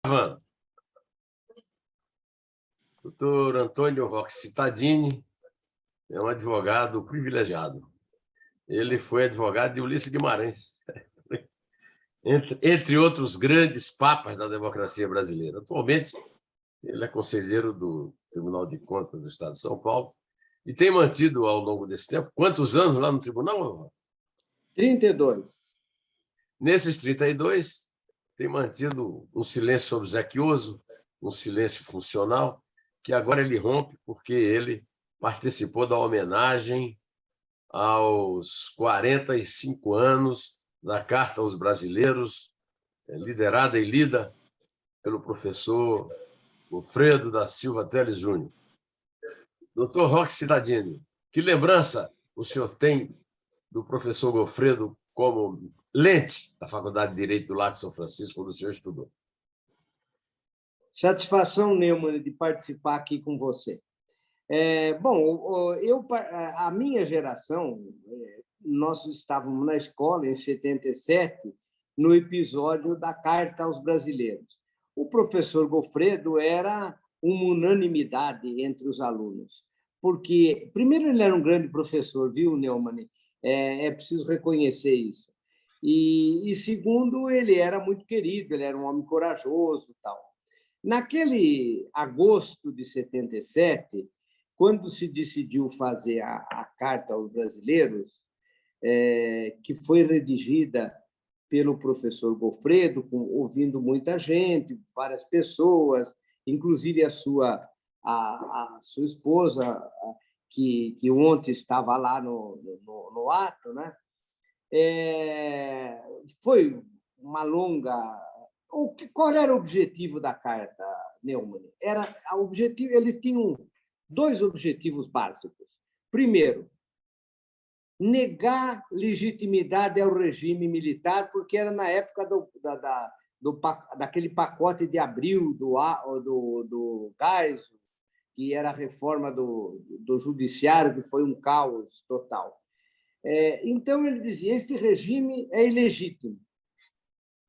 Gravando. Doutor Antônio Roque Cittadini é um advogado privilegiado. Ele foi advogado de Ulisses Guimarães, entre outros grandes papas da democracia brasileira. Atualmente, ele é conselheiro do Tribunal de Contas do Estado de São Paulo e tem mantido, ao longo desse tempo, quantos anos lá no tribunal? 32. Nesses 32, tem mantido um silêncio obsequioso, um silêncio funcional, que agora ele rompe porque ele participou da homenagem aos 45 anos da Carta aos Brasileiros, liderada e lida pelo professor Gofredo da Silva Teles Júnior. Doutor Roque Cittadini, que lembrança o senhor tem do professor Gofredo como lente da Faculdade de Direito do Largo de São Francisco, onde o senhor estudou? Satisfação, Neumann, de participar aqui com você. A minha geração, nós estávamos na escola em 77, no episódio da Carta aos Brasileiros. O professor Gofredo era uma unanimidade entre os alunos, porque, primeiro, ele era um grande professor, viu, Neumann? É preciso reconhecer isso. E, segundo, ele era muito querido, ele era um homem corajoso e tal. Naquele agosto de 77, quando se decidiu fazer a Carta aos Brasileiros, que foi redigida pelo professor Gofredo, ouvindo muita gente, várias pessoas, inclusive a sua esposa, que ontem estava lá no ato, né? Foi uma longa... Qual era o objetivo da carta, Neumann? Eles tinham dois objetivos básicos. Primeiro, negar legitimidade ao regime militar, porque era na época daquele pacote de abril do Geisel, que era a reforma do judiciário, que foi um caos total. Então, ele dizia, esse regime é ilegítimo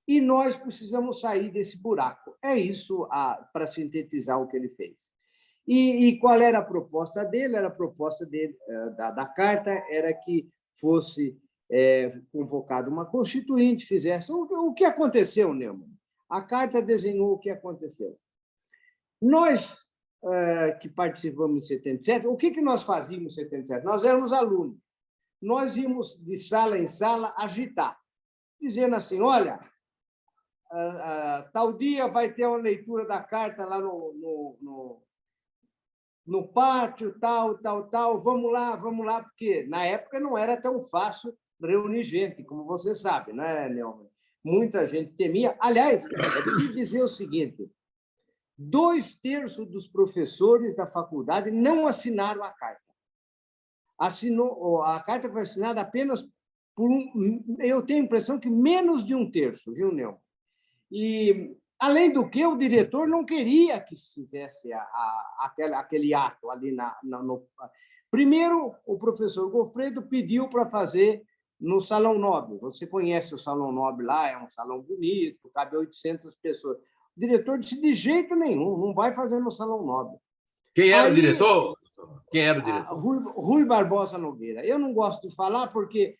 e nós precisamos sair desse buraco. É isso, para sintetizar o que ele fez. E qual era a proposta dele? A proposta dele, da carta era que fosse convocada uma constituinte, fizesse... O que aconteceu, Neumann? A carta desenhou o que aconteceu. Nós, que participamos em 77, o que nós fazíamos em 77? Nós éramos alunos. Nós íamos de sala em sala agitar, dizendo assim, olha, tal dia vai ter uma leitura da carta lá no pátio, tal, vamos lá, porque na época não era tão fácil reunir gente, como você sabe, né, Neumann? Muita gente temia. Aliás, é preciso dizer o seguinte, 2/3 dos professores da faculdade não assinaram a carta. A carta foi assinada apenas por eu tenho a impressão que menos de 1/3, viu, Neumann? E, além do que, o diretor não queria que se fizesse aquele ato ali Primeiro, o professor Gofredo pediu para fazer no Salão Nobre. Você conhece o Salão Nobre lá, é um salão bonito, cabe 800 pessoas. O diretor disse, de jeito nenhum, não vai fazer no Salão Nobre. Quem era o diretor? Quem era o diretor? Rui Barbosa Nogueira. Eu não gosto de falar porque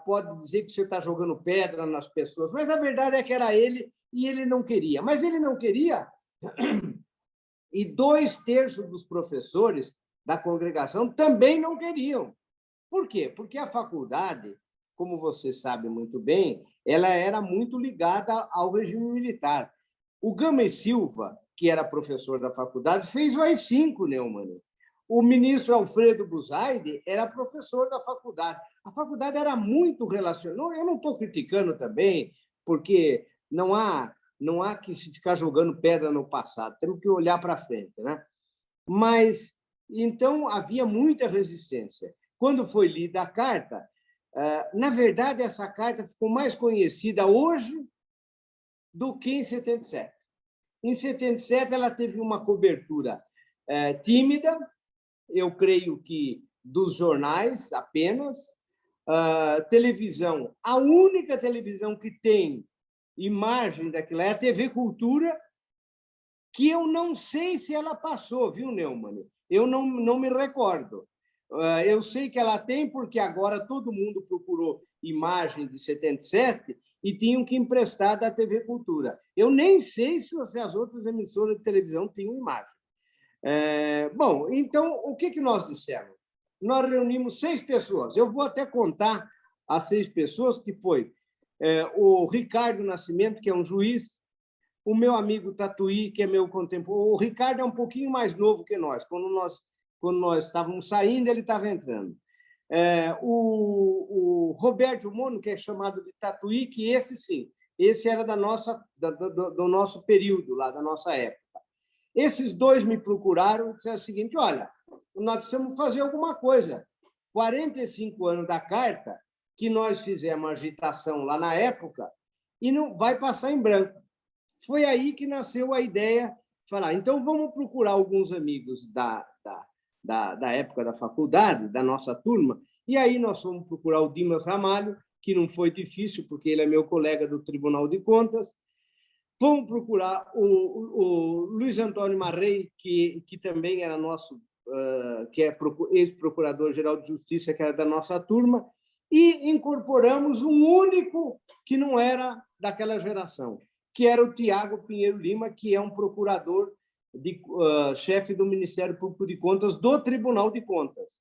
pode dizer que você está jogando pedra nas pessoas, mas a verdade é que era ele e ele não queria. Mas ele não queria e 2/3 dos professores da congregação também não queriam. Por quê? Porque a faculdade, como você sabe muito bem, ela era muito ligada ao regime militar. O Gama e Silva, que era professor da faculdade, fez o AI-5, Neumann. O ministro Alfredo Buzaide era professor da faculdade. A faculdade era muito relacionada. Eu não estou criticando também, porque não há que se ficar jogando pedra no passado, temos que olhar para frente, né? Mas, então, havia muita resistência. Quando foi lida a carta, na verdade, essa carta ficou mais conhecida hoje do que em 77. Em 77, ela teve uma cobertura tímida, eu creio que dos jornais apenas, televisão, a única televisão que tem imagem daquela, é a TV Cultura, que eu não sei se ela passou, viu, Neumann? Eu não me recordo. Eu sei que ela tem, porque agora todo mundo procurou imagem de 77 e tinham que emprestar da TV Cultura. Eu nem sei se as outras emissoras de televisão tinham imagem. Bom, então, o que nós dissemos? Nós reunimos 6 pessoas. Eu vou até contar as 6 pessoas, que foi o Ricardo Nascimento, que é um juiz, o meu amigo Tatuí, que é meu contemporâneo. O Ricardo é um pouquinho mais novo que nós. Quando nós estávamos saindo, ele estava entrando. O Roberto Mono, que é chamado de Tatuí, que esse sim, esse era do nosso período, lá da nossa época. Esses 2 me procuraram e disseram o seguinte: olha, nós precisamos fazer alguma coisa. 45 anos da carta, que nós fizemos agitação lá na época, e não vai passar em branco. Foi aí que nasceu a ideia de falar, então vamos procurar alguns amigos da época da faculdade, da nossa turma, e aí nós fomos procurar o Dimas Ramalho, que não foi difícil, porque ele é meu colega do Tribunal de Contas. Fomos procurar o Luiz Antônio Marrei, que também era nosso, que é ex-procurador-geral de Justiça, que era da nossa turma, e incorporamos um único que não era daquela geração, que era o Tiago Pinheiro Lima, que é um procurador, chefe do Ministério Público de Contas do Tribunal de Contas.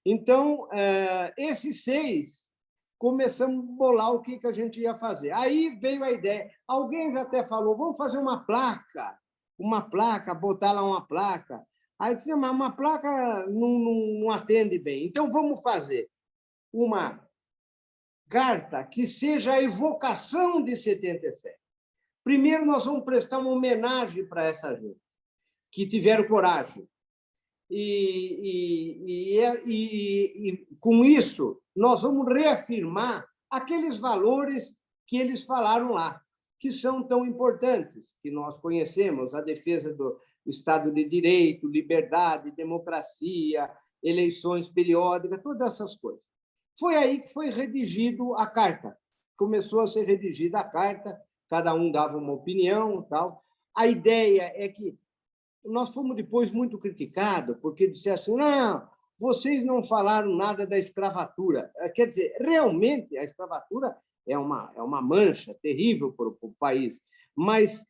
Então, esses 6, começamos a bolar o que a gente ia fazer. Aí veio a ideia, alguém até falou, vamos fazer uma placa, botar lá uma placa. Aí disse, mas uma placa não atende bem, então vamos fazer uma carta que seja a evocação de 77. Primeiro, nós vamos prestar uma homenagem para essa gente, que tiveram coragem. E com isso, nós vamos reafirmar aqueles valores que eles falaram lá, que são tão importantes, que nós conhecemos, a defesa do Estado de Direito, liberdade, democracia, eleições periódicas, todas essas coisas. Foi aí que foi redigido a carta. Começou a ser redigida a carta, cada um dava uma opinião, tal. A ideia é que nós fomos depois muito criticados, porque disseram assim, não, vocês não falaram nada da escravatura. Quer dizer, realmente, a escravatura é uma mancha terrível para o país, mas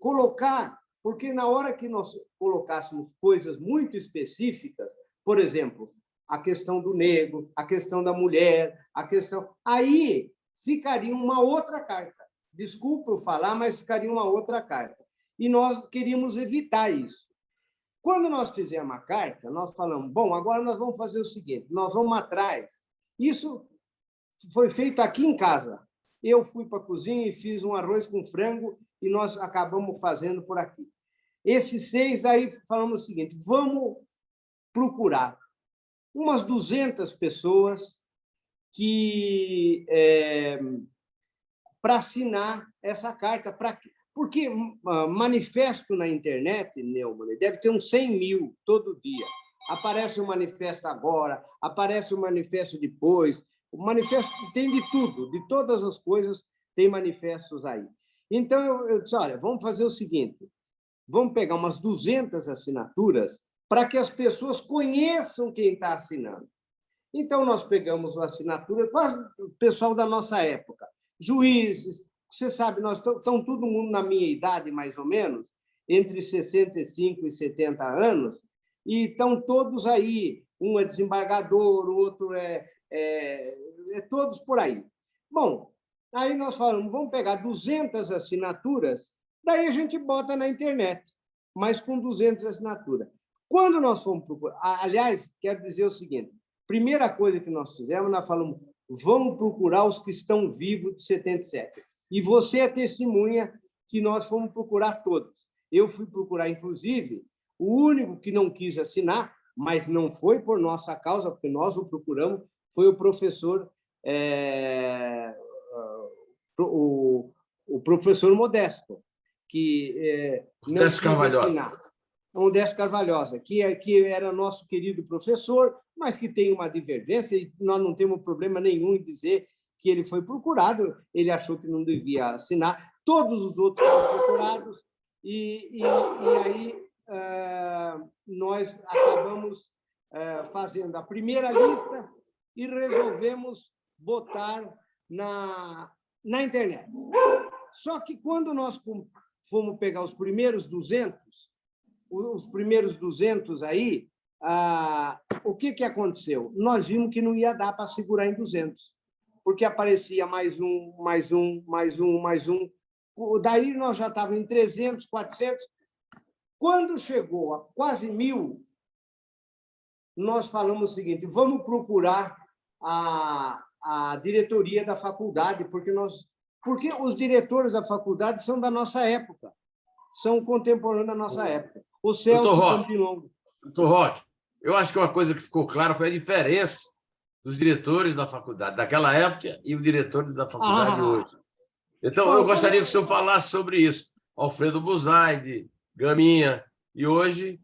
colocar, porque na hora que nós colocássemos coisas muito específicas, por exemplo, a questão do negro, a questão da mulher, aí ficaria uma outra carta. Desculpa eu falar, mas ficaria uma outra carta. E nós queríamos evitar isso. Quando nós fizemos a carta, nós falamos, bom, agora nós vamos fazer o seguinte, nós vamos atrás. Isso foi feito aqui em casa. Eu fui para a cozinha e fiz um arroz com frango e nós acabamos fazendo por aqui. Esses 6, aí falamos o seguinte, vamos procurar umas 200 pessoas para assinar essa carta, porque manifesto na internet, Neumann, deve ter uns 100 mil todo dia. Aparece um manifesto agora, aparece um manifesto depois. O manifesto tem de tudo, de todas as coisas, tem manifestos aí. Então, eu disse, olha, vamos fazer o seguinte, vamos pegar umas 200 assinaturas para que as pessoas conheçam quem está assinando. Então, nós pegamos a assinatura, quase o pessoal da nossa época, juízes, você sabe, nós estamos todo mundo na minha idade, mais ou menos, entre 65 e 70 anos, e estão todos aí, um é desembargador, o outro todos por aí. Bom, aí nós falamos, vamos pegar 200 assinaturas, daí a gente bota na internet, mas com 200 assinaturas. Quando nós fomos procurar... Aliás, quero dizer o seguinte, primeira coisa que nós fizemos, nós falamos, vamos procurar os que estão vivos de 77. E você é testemunha que nós fomos procurar todos. Eu fui procurar, inclusive, o único que não quis assinar, mas não foi por nossa causa, porque nós o procuramos, foi o professor, o professor Modesto, que não quis assinar. Modesto Carvalhosa, que era nosso querido professor, mas que tem uma divergência, e nós não temos problema nenhum em dizer que ele foi procurado, ele achou que não devia assinar, todos os outros foram procurados, e aí nós acabamos fazendo a primeira lista e resolvemos botar na internet. Só que quando nós fomos pegar os primeiros 200 aí, o que aconteceu? Nós vimos que não ia dar para segurar em 200, porque aparecia mais um. Daí nós já estávamos em 300, 400. Quando chegou a quase 1.000, nós falamos o seguinte: vamos procurar a diretoria da faculdade, porque os diretores da faculdade são da nossa época, são contemporâneos da nossa época. O Celso Campilongo. Doutor Roque, eu acho que uma coisa que ficou clara foi a diferença dos diretores da faculdade daquela época e o diretor da faculdade hoje. Então, eu gostaria que o senhor falasse sobre isso. Alfredo Buzaide, Gaminha, e hoje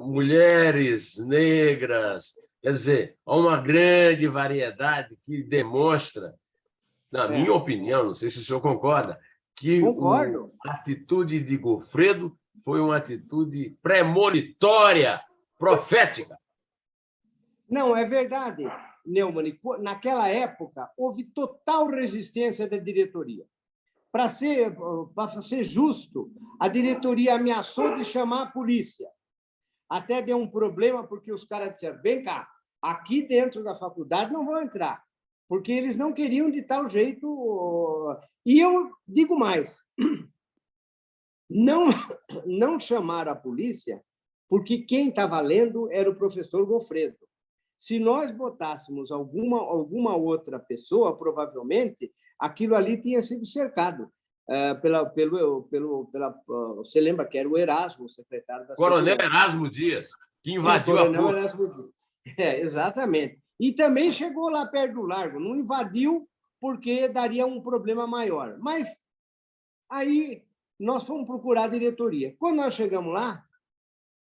mulheres negras, quer dizer, há uma grande variedade que demonstra, na minha opinião, não sei se o senhor concorda, que a atitude de Gofredo foi uma atitude premonitória, profética. Não, é verdade, Neumann. Naquela época, houve total resistência da diretoria. Para ser justo, a diretoria ameaçou de chamar a polícia. Até deu um problema, porque os caras disseram: vem cá, aqui dentro da faculdade não vão entrar, porque eles não queriam de tal jeito. E eu digo mais, não chamaram a polícia, porque quem estava lendo era o professor Gofredo. Se nós botássemos alguma outra pessoa, provavelmente, aquilo ali tinha sido cercado. Você lembra que era o Erasmo, o secretário da Coronel Erasmo Dias, que invadiu a PUC. Exatamente. E também chegou lá perto do Largo. Não invadiu porque daria um problema maior. Mas aí nós fomos procurar a diretoria. Quando nós chegamos lá,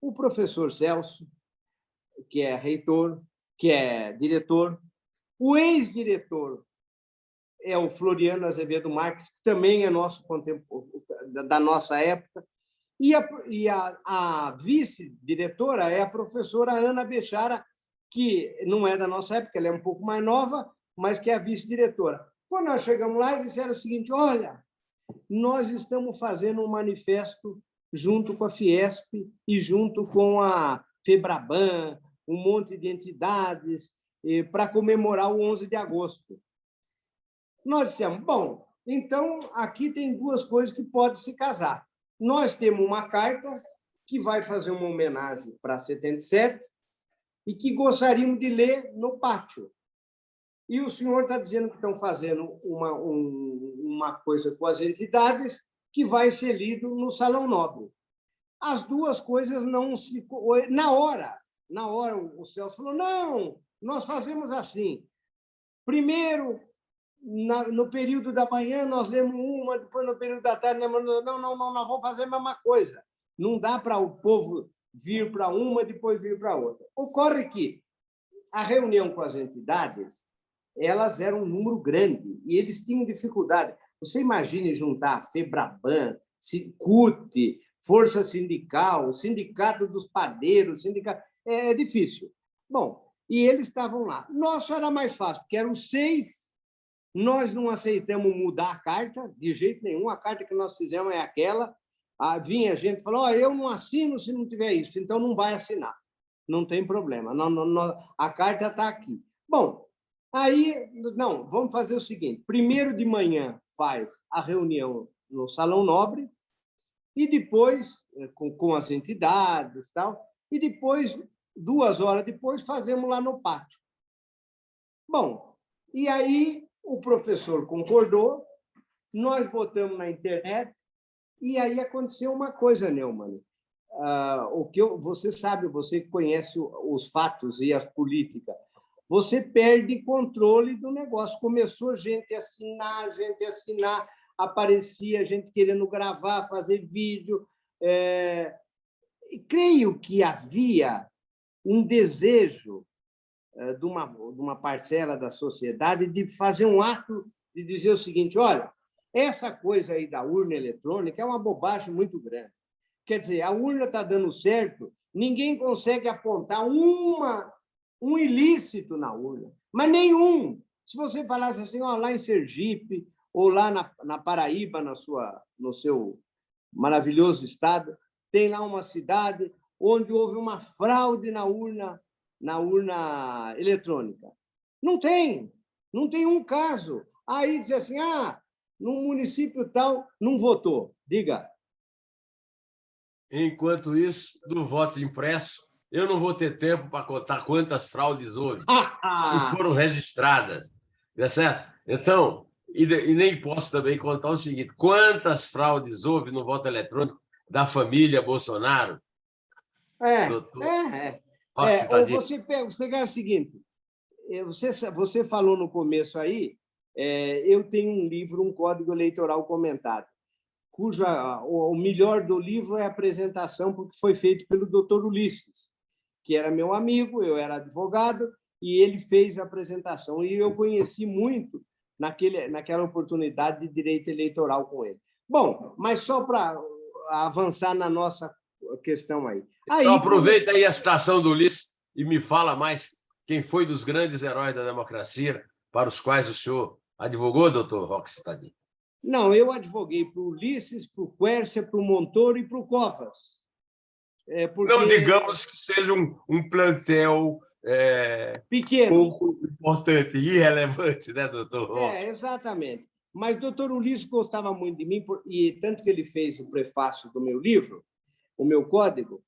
o professor Celso, que é reitor, que é diretor, o ex-diretor é o Floriano Azevedo Marques, que também é da nossa época, e a vice-diretora é a professora Ana Bechara, que não é da nossa época, ela é um pouco mais nova, mas que é a vice-diretora. Quando nós chegamos lá, eles disseram o seguinte: olha, nós estamos fazendo um manifesto junto com a Fiesp e junto com a Febraban, um monte de entidades, para comemorar o 11 de agosto. Nós dissemos: bom, então aqui tem duas coisas que podem se casar. Nós temos uma carta que vai fazer uma homenagem para 77 e que gostaríamos de ler no pátio. E o senhor está dizendo que estão fazendo uma coisa com as entidades que vai ser lido no Salão Nobre. As duas coisas não se... Na hora, o Celso falou: não, nós fazemos assim. Primeiro, no período da manhã, nós lemos uma, depois no período da tarde, não, nós vamos fazer a mesma coisa. Não dá para o povo vir para uma, depois vir para outra. Ocorre que a reunião com as entidades, elas eram um número grande e eles tinham dificuldade. Você imagine juntar Febraban, CUT, Força Sindical, Sindicato dos Padeiros, sindicato... É difícil. Bom, e eles estavam lá. Nosso era mais fácil, porque eram 6. Nós não aceitamos mudar a carta, de jeito nenhum. A carta que nós fizemos é aquela. Vinha gente e falou: eu não assino se não tiver isso, então não vai assinar. Não tem problema. A carta está aqui. Bom, aí, não, vamos fazer o seguinte: primeiro de manhã faz a reunião no Salão Nobre, e depois, com as entidades e tal, e depois, 2 horas depois, fazemos lá no pátio. Bom, e aí o professor concordou, nós botamos na internet, e aí aconteceu uma coisa, Neumann. Você sabe, você conhece os fatos e as políticas, você perde controle do negócio. Começou gente a assinar, aparecia gente querendo gravar, fazer vídeo. E creio que havia um desejo de uma parcela da sociedade de fazer um ato de dizer o seguinte: olha, essa coisa aí da urna eletrônica é uma bobagem muito grande. Quer dizer, a urna está dando certo, ninguém consegue apontar um ilícito na urna, mas nenhum. Se você falasse assim, ó, lá em Sergipe, ou lá na Paraíba, no seu maravilhoso estado, tem lá uma cidade onde houve uma fraude na urna eletrônica. Não tem um caso. Aí diz assim, no município tal não votou. Diga. Enquanto isso, do voto impresso, eu não vou ter tempo para contar quantas fraudes houve e foram registradas. Tá certo? Então, e nem posso também contar o seguinte: quantas fraudes houve no voto eletrônico da família Bolsonaro? Doutor Roque Ou Tadinho. você quer o seguinte, você falou no começo aí, eu tenho um livro, um Código Eleitoral Comentado, o melhor do livro é a apresentação, porque foi feito pelo doutor Ulisses, que era meu amigo, eu era advogado, e ele fez a apresentação. E eu conheci muito naquela oportunidade de direito eleitoral com ele. Bom, mas só para avançar na nossa questão aí. Então, aproveita aí a citação do Ulisses e me fala mais quem foi dos grandes heróis da democracia para os quais o senhor advogou, doutor Roque Tadinho. Não, eu advoguei para o Ulisses, para o Quércia, para o Montoro e para o Covas. Porque... Não digamos que seja um plantel pequeno, pouco importante, irrelevante, né, doutor Roque? Exatamente. Mas o doutor Ulisses gostava muito de mim, e tanto que ele fez o prefácio do meu livro, o meu código,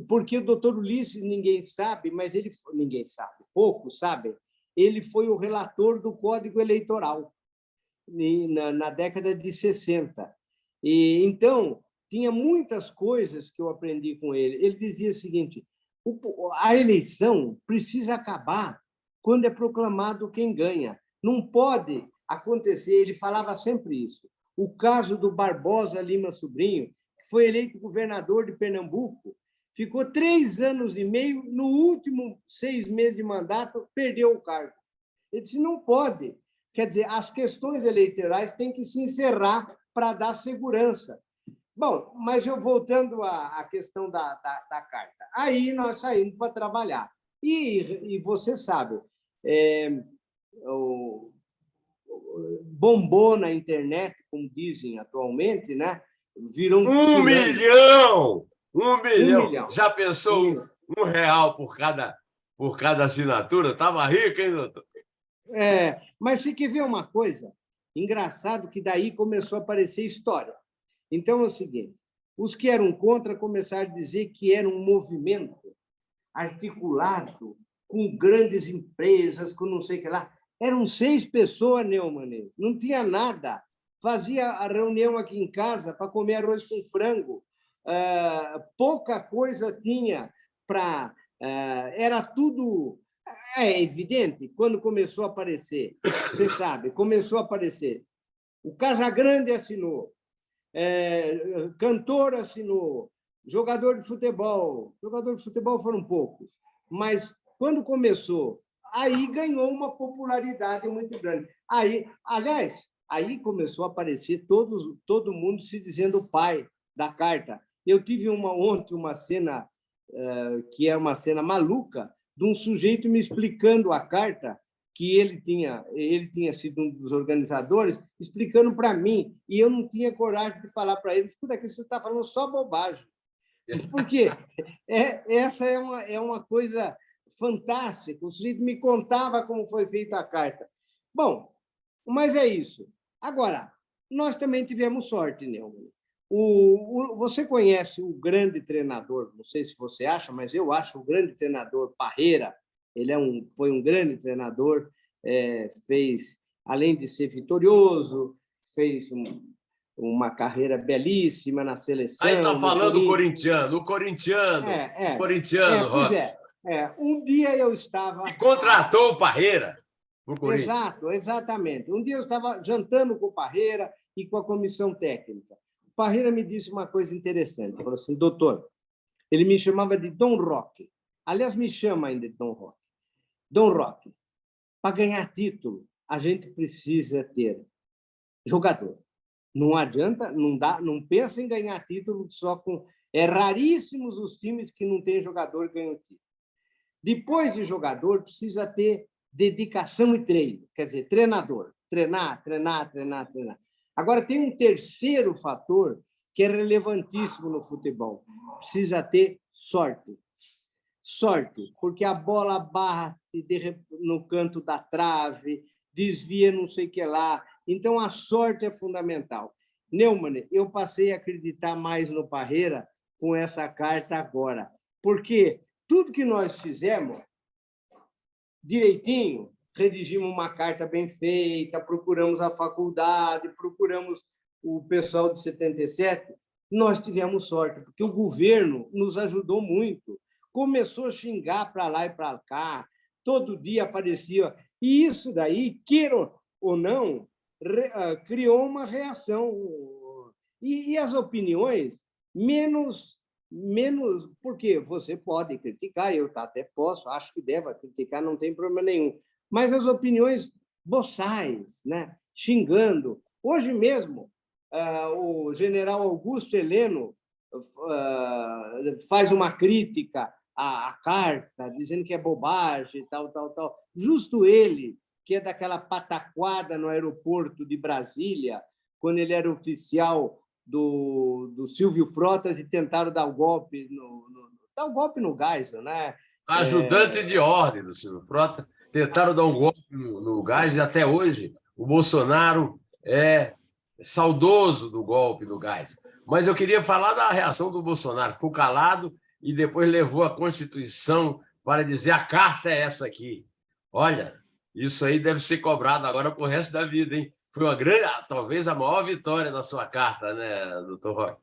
porque o doutor Ulisses, ninguém sabe, mas ninguém sabe, poucos sabem, ele foi o relator do Código Eleitoral na década de 60. Então, tinha muitas coisas que eu aprendi com ele. Ele dizia o seguinte: a eleição precisa acabar quando é proclamado quem ganha. Não pode acontecer, ele falava sempre isso. O caso do Barbosa Lima Sobrinho, que foi eleito governador de Pernambuco, ficou 3 anos e meio, no último 6 meses de mandato, perdeu o cargo. Ele disse, não pode. Quer dizer, as questões eleitorais têm que se encerrar para dar segurança. Bom, mas eu voltando à questão da carta. Aí nós saímos para trabalhar. E você sabe, bombou na internet, como dizem atualmente, né? Virou um tsunami. 1 milhão! 1 milhão! Já pensou R$1 por cada assinatura? Estava rico, hein, doutor? Mas você quer ver uma coisa? Engraçado que daí começou a aparecer história. Então, é o seguinte, os que eram contra começaram a dizer que era um movimento articulado com grandes empresas, com não sei o que lá. Eram 6 pessoas, Neumann, não tinha nada. Fazia a reunião aqui em casa para comer arroz com frango. Pouca coisa tinha para... era tudo... É evidente, quando começou a aparecer, você sabe, começou a aparecer. O Casagrande assinou, cantor assinou, jogador de futebol foram poucos, mas quando começou, aí ganhou uma popularidade muito grande. Aliás, aí começou a aparecer todo mundo se dizendo pai da carta. Eu tive ontem uma cena que é uma cena maluca, de um sujeito me explicando a carta, que ele tinha sido um dos organizadores, explicando para mim, e eu não tinha coragem de falar para ele, escuta, aqui você está falando só bobagem. Porque essa é uma coisa fantástica, o sujeito me contava como foi feita a carta. Bom, mas é isso. Agora, nós também tivemos sorte, Neumann. Você conhece o grande treinador, não sei se você acha, mas eu acho o grande treinador Parreira. Ele foi um grande treinador, fez, além de ser vitorioso, fez uma carreira belíssima na seleção. Aí está falando o corintiano, corintiano, Roque. Um dia eu estava... E contratou o Parreira. Exatamente. Um dia eu estava jantando com o Parreira e com a comissão técnica. O Parreira me disse uma coisa interessante. Falou assim, doutor, ele me chamava de Dom Roque. Aliás, me chama ainda de Dom Roque. Dom Roque, para ganhar título, a gente precisa ter jogador. Não adianta, não dá, não pensa em ganhar título só com... É raríssimos os times que não têm jogador que ganham título. Depois de jogador, precisa ter dedicação e treino, quer dizer, treinador. Treinar. Agora, tem um terceiro fator que é relevantíssimo no futebol. Precisa ter sorte. Sorte, porque a bola bate no canto da trave, desvia não sei o que lá. Então, a sorte é fundamental. Neumann, eu passei a acreditar mais no Parreira com essa carta agora, porque tudo que nós fizemos direitinho, redigimos uma carta bem feita, procuramos a faculdade, procuramos o pessoal de 77, nós tivemos sorte, porque o governo nos ajudou muito. Começou a xingar para lá e para cá, todo dia aparecia. E isso daí, queira ou não, criou uma reação. E as opiniões menos... Porque você pode criticar, eu até posso, acho que deva criticar, não tem problema nenhum. Mas as opiniões boçais, né? Xingando. Hoje mesmo, o general Augusto Heleno faz uma crítica à carta, dizendo que é bobagem, tal. Justo ele, que é daquela pataquada no aeroporto de Brasília, quando ele era oficial do Silvio Frota, que tentaram dar o golpe no Geisel, né? Ajudante de ordem do Silvio Frota, tentaram dar um golpe no Geisel, e até hoje o Bolsonaro é saudoso do golpe do Geisel. Mas eu queria falar da reação do Bolsonaro. Ficou calado e depois levou a Constituição para dizer: a carta é essa aqui. Olha, isso aí deve ser cobrado agora para o resto da vida, hein? Foi uma grande, talvez a maior vitória da sua carta, né, doutor Roque?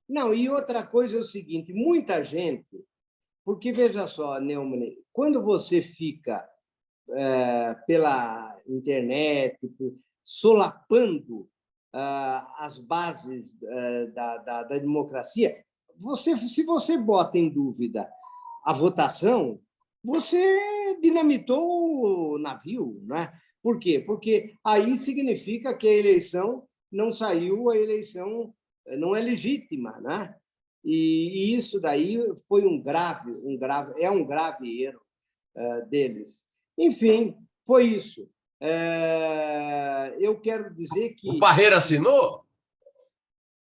Não, e outra coisa é o seguinte, muita gente, porque veja só, Neumann, quando você fica pela internet, solapando as bases da democracia, se você bota em dúvida a votação, você dinamitou o navio, né? Por quê? Porque aí significa que a eleição não saiu, a eleição não é legítima, né? E isso daí foi um grave erro deles. Enfim, foi isso. Eu quero dizer que... O Parreira assinou?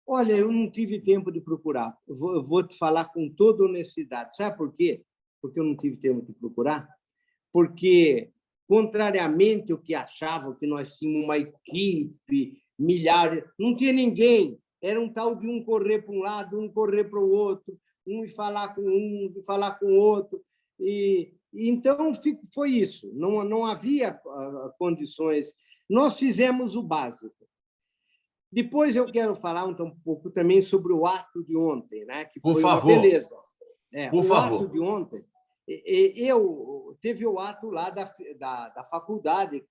Olha, eu não tive tempo de procurar. Eu vou te falar com toda honestidade. Sabe por quê? Porque eu não tive tempo de procurar? Porque, contrariamente ao que achavam, que nós tínhamos uma equipe, milhares... Não tinha ninguém. Era um tal de um correr para um lado, um correr para o outro, um falar com um, falar com o outro. Então, foi isso. Não havia condições. Nós fizemos o básico. Depois eu quero falar um pouco também sobre o ato de ontem, né? Que foi uma beleza. Por favor. Ato de ontem... Teve o ato lá da faculdade,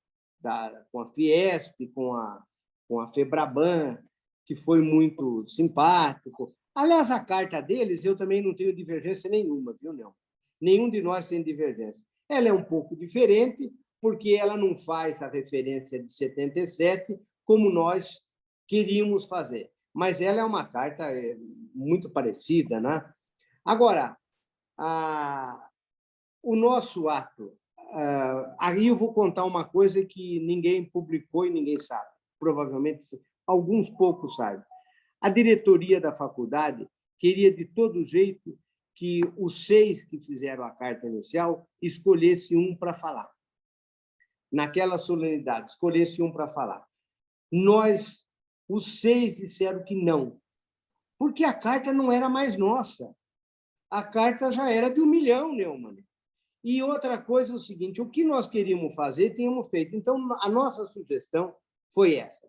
com a Fiesp, com a Febraban, que foi muito simpático. Aliás, a carta deles, eu também não tenho divergência nenhuma, viu, não? Nenhum de nós tem divergência. Ela é um pouco diferente, porque ela não faz a referência de 77 como nós queríamos fazer. Mas ela é uma carta muito parecida, né? Agora, o nosso ato... aí eu vou contar uma coisa que ninguém publicou e ninguém sabe. Provavelmente alguns poucos sabem. A diretoria da faculdade queria, de todo jeito, que os 6 que fizeram a carta inicial escolhessem um para falar. Naquela solenidade, escolhesse um para falar. Os 6 disseram que não, porque a carta não era mais nossa. A carta já era de 1 milhão, Neumann. E outra coisa é o seguinte, o que nós queríamos fazer, tínhamos feito. Então, a nossa sugestão foi essa.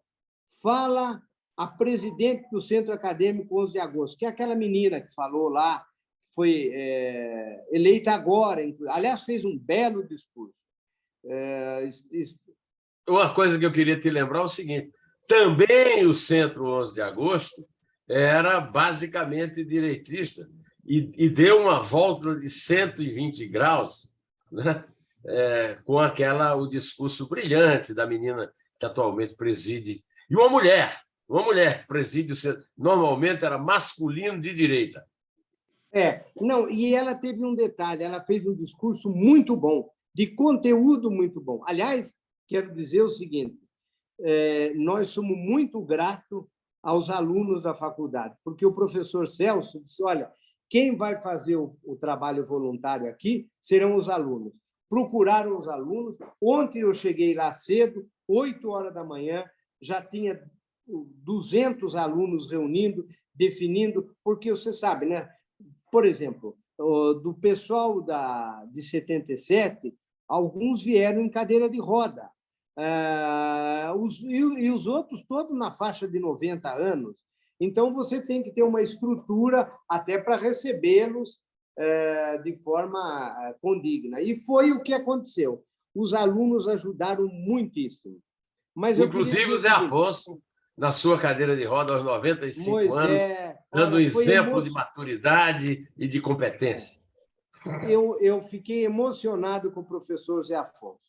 Fala a presidente do Centro Acadêmico 11 de Agosto, que é aquela menina que falou lá, foi eleita agora, aliás, fez um belo discurso. Uma coisa que eu queria te lembrar é o seguinte, também o Centro 11 de Agosto era basicamente direitista, e deu uma volta de 120 graus, né? Com o discurso brilhante da menina que atualmente preside. E uma mulher que preside o centro, normalmente era masculino de direita. Não, e ela teve um detalhe, ela fez um discurso muito bom, de conteúdo muito bom. Aliás, quero dizer o seguinte, nós somos muito gratos aos alunos da faculdade, porque o professor Celso disse, olha, quem vai fazer o trabalho voluntário aqui serão os alunos. Procuraram os alunos. Ontem eu cheguei lá cedo, 8 horas da manhã, já tinha 200 alunos reunindo, definindo, porque você sabe, né? Por exemplo, do pessoal de 77, alguns vieram em cadeira de roda, e os outros todos na faixa de 90 anos. Então, você tem que ter uma estrutura até para recebê-los de forma condigna. E foi o que aconteceu. Os alunos ajudaram muitíssimo. Mas inclusive o Zé Afonso, na sua cadeira de roda aos 95 anos, dando um exemplo de maturidade e de competência. Eu fiquei emocionado com o professor Zé Afonso.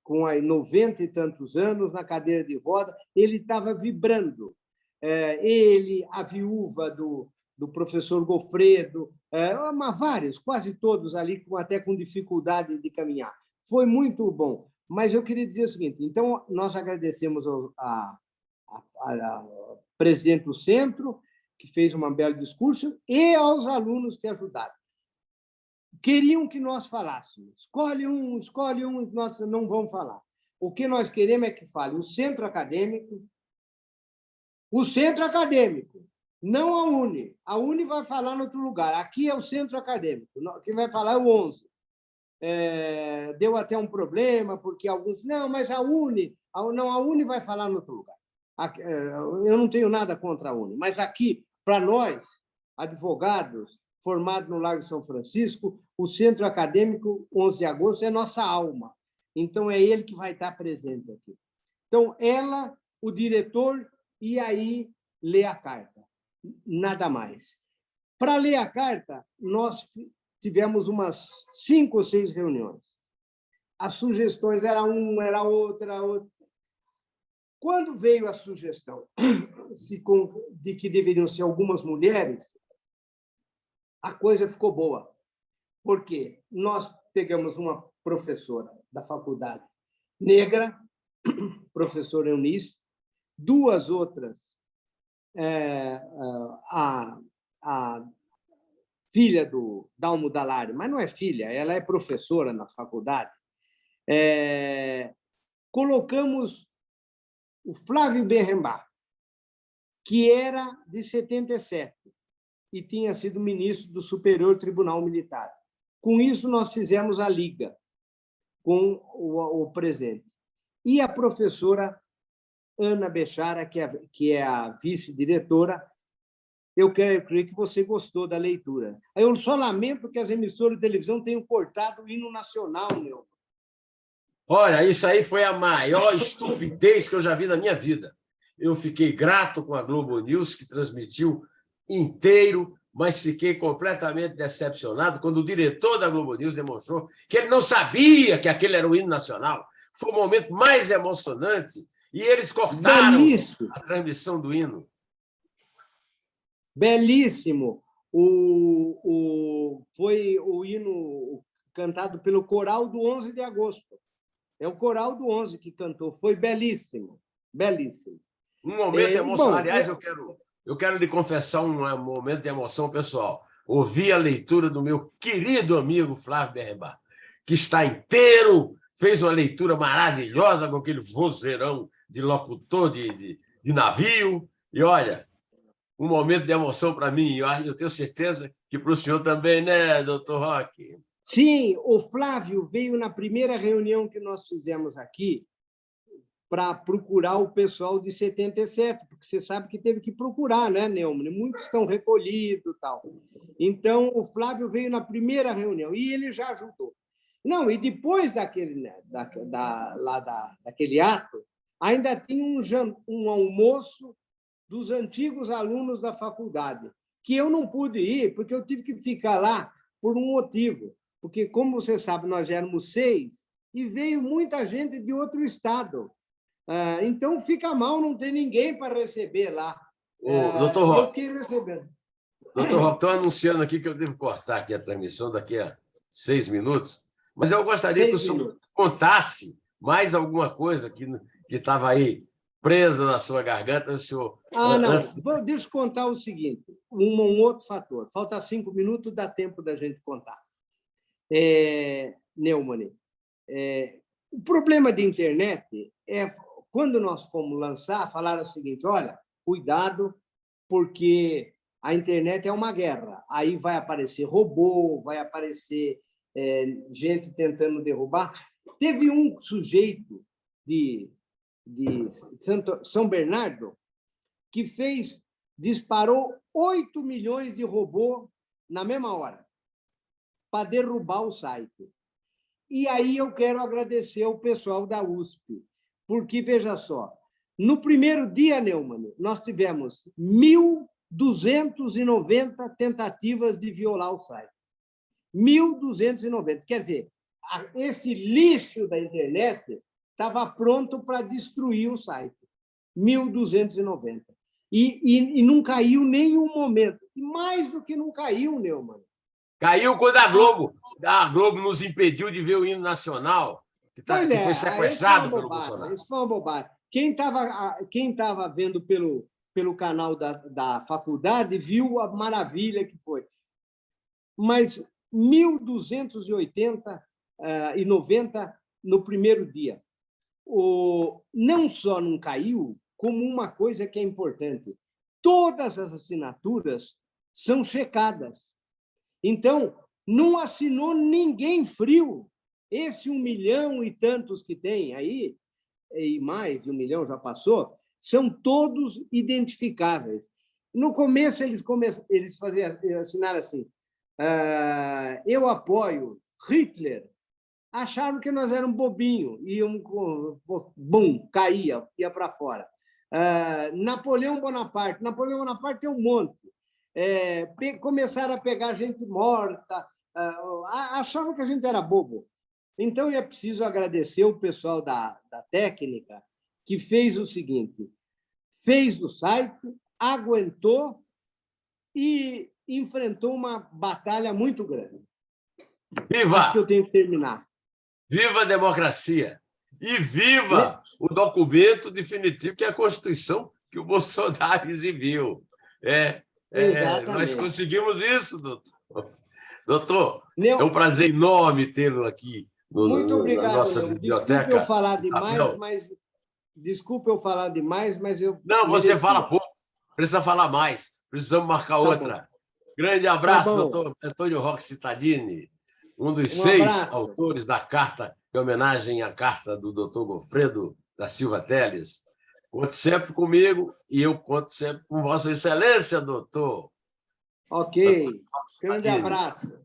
Com 90 e tantos anos, na cadeira de roda, ele estava vibrando. Ele, a viúva do professor Gofredo, vários, quase todos ali, até com dificuldade de caminhar. Foi muito bom. Mas eu queria dizer o seguinte, então, nós agradecemos a presidente do centro, que fez um belo discurso, e aos alunos que ajudaram. Queriam que nós falássemos. Escolhe um, nós não vamos falar. O que nós queremos é que fale o centro acadêmico, não a UNE. A UNE vai falar em outro lugar. Aqui é o centro acadêmico. Quem vai falar é o 11. Deu até um problema, porque alguns... Não, mas a UNE vai falar em outro lugar. Eu não tenho nada contra a UNE, mas aqui, para nós, advogados, formados no Largo de São Francisco, o Centro Acadêmico 11 de agosto é nossa alma. Então, é ele que vai estar presente aqui. Então, ela, o diretor, e aí lê a carta. Nada mais. Para ler a carta, nós tivemos umas 5 ou 6 reuniões. As sugestões era uma, era outra. Quando veio a sugestão de que deveriam ser algumas mulheres, a coisa ficou boa. Por quê? Nós pegamos uma professora da faculdade negra, professora Eunice, 2 outras, a filha do Dalmo Dallari, mas não é filha, ela é professora na faculdade. Colocamos o Flávio Berrembá, que era de 77 e tinha sido ministro do Superior Tribunal Militar. Com isso, nós fizemos a liga com o presidente. E a professora Ana Bechara, que é a vice-diretora, eu creio que você gostou da leitura. Eu só lamento que as emissoras de televisão tenham cortado o hino nacional, meu. Olha, isso aí foi a maior estupidez que eu já vi na minha vida. Eu fiquei grato com a Globo News, que transmitiu inteiro, mas fiquei completamente decepcionado quando o diretor da Globo News demonstrou que ele não sabia que aquele era o hino nacional. Foi o momento mais emocionante e eles cortaram a transmissão do hino. Belíssimo! Foi o hino cantado pelo coral do 11 de agosto. É o coral do 11 que cantou. Foi belíssimo, belíssimo. Um momento emocionante. Aliás, eu quero lhe confessar um momento de emoção pessoal. Ouvi a leitura do meu querido amigo Flávio Berrembá, que está inteiro, fez uma leitura maravilhosa com aquele vozeirão de locutor de navio. E, olha, um momento de emoção para mim. Eu tenho certeza que para o senhor também, né, doutor Roque? Sim, o Flávio veio na primeira reunião que nós fizemos aqui para procurar o pessoal de 77, porque você sabe que teve que procurar, né, Neumann? Muitos estão recolhidos e tal. Então, o Flávio veio na primeira reunião e ele já ajudou. Não, e depois daquele ato, ainda tinha um almoço dos antigos alunos da faculdade. que eu não pude ir, porque eu tive que ficar lá por um motivo. Porque, como você sabe, nós éramos 6 e veio muita gente de outro estado. Então, fica mal não ter ninguém para receber lá. Doutor Eu Roque, fiquei recebendo. doutor Roque, estou anunciando aqui que eu devo cortar aqui a transmissão daqui a 6 minutos, mas eu gostaria que o 6 senhor minutos. contasse mais alguma coisa que estava aí presa na sua garganta, o senhor... Não. Antes... Deixa eu contar o seguinte, um outro fator. Falta 5 minutos, dá tempo da gente contar. Neumann, o problema de internet é, quando nós fomos lançar, falaram o seguinte, olha, cuidado, porque a internet é uma guerra. Aí vai aparecer robô, vai aparecer gente tentando derrubar. Teve um sujeito de São Bernardo que disparou 8 milhões de robôs na mesma hora para derrubar o site. E aí eu quero agradecer ao pessoal da USP, porque, veja só, no primeiro dia, Neumann, nós tivemos 1.290 tentativas de violar o site. 1.290. Quer dizer, esse lixo da internet estava pronto para destruir o site. 1.290. E não caiu nenhum momento. E mais do que não caiu, Neumann. Caiu quando a Globo nos impediu de ver o hino nacional, que foi sequestrado pelo Bolsonaro. Isso foi uma bobagem. Quem estava vendo pelo canal da faculdade viu a maravilha que foi. Mas 1.280 e 90 no primeiro dia. Não só não caiu, como uma coisa que é importante. Todas as assinaturas são checadas. Então, não assinou ninguém frio. Esse 1 milhão e tantos que tem aí, e mais de 1 milhão já passou, são todos identificáveis. No começo, eles assinaram assim, eu apoio Hitler. Acharam que nós éramos bobinhos, bum, caía, ia para fora. Napoleão Bonaparte tem um monte. Começaram a pegar gente morta, achavam que a gente era bobo. Então, é preciso agradecer o pessoal da técnica, que fez o seguinte, fez o site, aguentou e enfrentou uma batalha muito grande. Viva! Acho que eu tenho que terminar. Viva a democracia! E viva o documento definitivo, que é a Constituição que o Bolsonaro exibiu. Nós conseguimos isso, doutor. Doutor, é um prazer enorme tê-lo aqui Muito obrigado, na nossa biblioteca. Desculpe eu falar demais, mas eu... Não, você fala pouco. Precisa falar mais. Precisamos marcar outra. Grande abraço, doutor Antônio Roque Cittadini, um dos 6 autores da carta, em homenagem à carta do doutor Gofredo da Silva Teles. Conte sempre comigo e eu conto sempre com Vossa Excelência, doutor. Ok. Grande abraço.